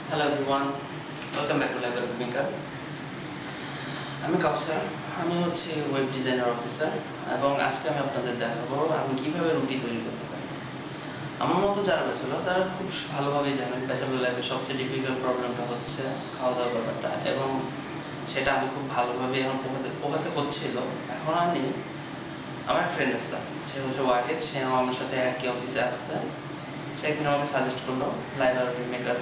Hello everyone, welcome back to Live Maker. আমি কাউসার, আমি হচ্ছে ওয়েব ডিজাইনার অফিসার এবং আজকে আমি আপনাদের দেখাবো আমি কিভাবে রুটি তৈরি করতে পারি। আমার মতো যারা ব্যাচেলর তারা খুব ভালোভাবেই জানেন ব্যাচেলর লাইফের সবচেয়ে ডিফিকাল্ট প্রবলেমটা হচ্ছে খাওয়া দাওয়ার ব্যাপারটা, এবং সেটা আমি খুব ভালোভাবে এখন পোহাতে হচ্ছিল। এখন আমি আমার ফ্রেন্ড আছে, সে হচ্ছে ওয়াহিদ, সে আমার সাথে একই অফিসে আসছে। সে একদিন আমাকে সাজেস্ট করলো লাইভ মেকার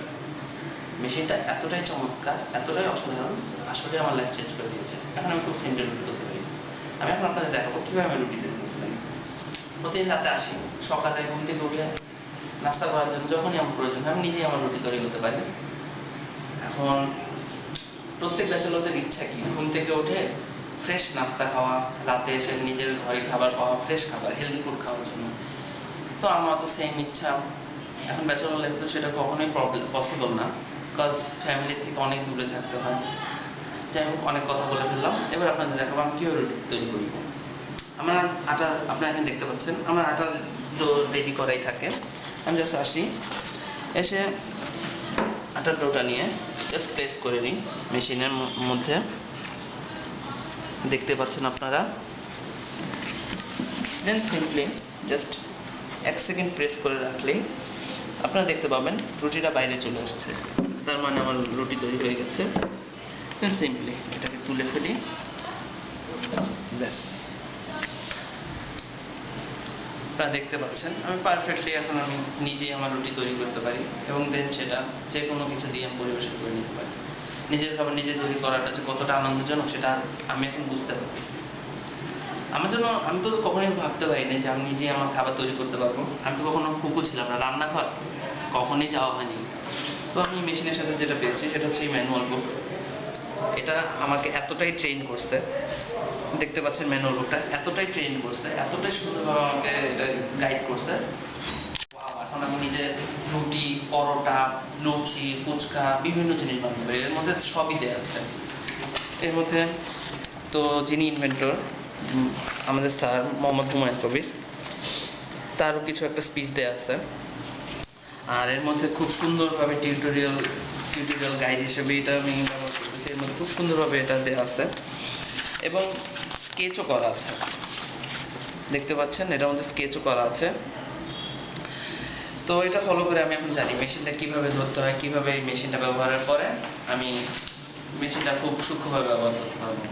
মেশিনটা এতটাই চমৎকার, এতটাই অসাধারণ, আসলে আমার লাইফ চেঞ্জ করে দিয়েছে। এখন আমি খুব সিম্পল রুটি করতে পারি। আমি এখন আপনাদের দেখাবো কিভাবে আমি রুটি তৈরি করতে পারি। প্রতিদিন রাতে আসি, সকালে ঘুম থেকে উঠে নাস্তা করার জন্য যখনই আমার প্রয়োজন আমি নিজেই আমার রুটি তৈরি করতে পারি। এখন প্রত্যেক ব্যাচেলরদের ইচ্ছা কি ঘুম থেকে উঠে ফ্রেশ নাস্তা খাওয়া, রাতে এসে নিজের ঘরে খাবার পাওয়া, ফ্রেশ খাবার, হেলদি ফুড খাওয়ার জন্য। তো আমার তো সেম ইচ্ছা। এখন ব্যাচেলর লাইফ তো সেটা কখনোই পসিবল না, বিকজ ফ্যামিলির থেকে অনেক দূরে থাকতে হয়। যাই হোক, অনেক কথা বলে ফেললাম। এবার আপনাদের দেখাবো আমি কীভাবে রুটি তৈরি করি। আমার আটা আপনারা এখানে দেখতে পাচ্ছেন, আমার আটা ডো রেডি করাই থাকে। আমি জাস্ট আসি, এসে আটার ডোটা নিয়ে জাস্ট প্রেস করে নিই মেশিনের মধ্যে। দেখতে পাচ্ছেন আপনারা, then simply just 1 second press করে রাখলেই আপনারা দেখতে পাবেন রুটিটা বাইরে চলে আসছে। তার মানে আমার রুটি তৈরি হয়ে গেছে। দেন সিম্পলি এটাকে তুলে ফেলি, ব্যাস। আপনারা দেখতে পাচ্ছেন আমি পারফেক্টলি এখন আমি নিজেই আমার রুটি তৈরি করতে পারি, এবং দেন সেটা যে কোনো কিছু দিয়ে আমি পরিবেশন করে নিতে পারি। নিজের খাবার নিজে তৈরি করাটা যে কতটা আনন্দজনক সেটা আমি এখন বুঝতে পারছি। আমার জন্য আমি তো কখনোই ভাবতে পারিনি যে আমি নিজে আমার খাবার তৈরি করতে পারবো। আমি তো কখনো কুকও ছিলাম না, রান্নাঘর কখনই যাওয়া হয়নি। তো আমি মেশিনের সাথে যেটা পেয়েছি সেটা হচ্ছে এই ম্যানুয়াল বুক। এটা আমাকে এতটাই ট্রেন করছে, দেখতে পাচ্ছেন ম্যানুয়াল বুকটা এতটাই ট্রেন করছে, এতটাই সুন্দরভাবে আমাকে এটা গাইড করছে। এখন আমি নিজে রুটি, পরোটা, লুচি, ফুচকা বিভিন্ন জিনিস বানাতে পারি। এর মধ্যে সবই দেওয়া আছে। এর মধ্যে তো যিনি ইনভেন্টর আমাদের স্যার মোহাম্মদ হুমায়ুন কবির, তারও কিছু একটা স্পিচ দেওয়া আছে। আর এর মধ্যে খুব সুন্দরভাবে টিউটোরিয়াল গাইড হিসেবে এটা আমি ব্যবহার করতেছি। এর মধ্যে খুব সুন্দরভাবে এটা দেওয়া আছে এবং স্কেচও করা আছে। দেখতে পাচ্ছেন এটার মধ্যে স্কেচও করা আছে। তো এটা ফলো করে আমি এখন জানি মেশিনটা কিভাবে ধরতে হয়, কিভাবে এই মেশিনটা ব্যবহারের পরে আমি মেশিনটা খুব সূক্ষ্মভাবে ব্যবহার করতে পারবো।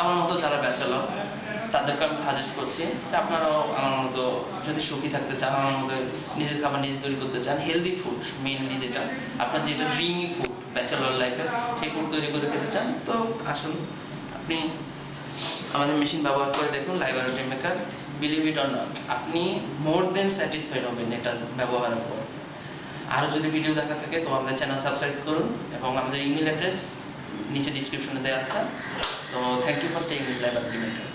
আমার মতো যারা ব্যাচেলর তাদেরকে আমি সাজেস্ট করছি যে আপনারাও আমার মতো যদি সুখী থাকতে চান, আমার মতো নিজের খাবার নিজে তৈরি করতে চান, হেলদি ফুড মেইনলি, যেটা আপনার যেটা ড্রিমি ফুড ব্যাচেলর লাইফে, সেই ফুড তৈরি করে খেতে চান, তো আসুন আপনি আমাদের মেশিন ব্যবহার করে দেখুন, live maker. Believe it or not, আপনি মোর দেন স্যাটিসফাইড হবেন এটার ব্যবহারের পর। আরও যদি ভিডিও দেখা থাকে তো আমাদের চ্যানেল সাবস্ক্রাইব করুন, এবং আমাদের ইমেল অ্যাড্রেস নিচে ডিসক্রিপশনে দেওয়া আছে। তো thank you for staying with Live maker.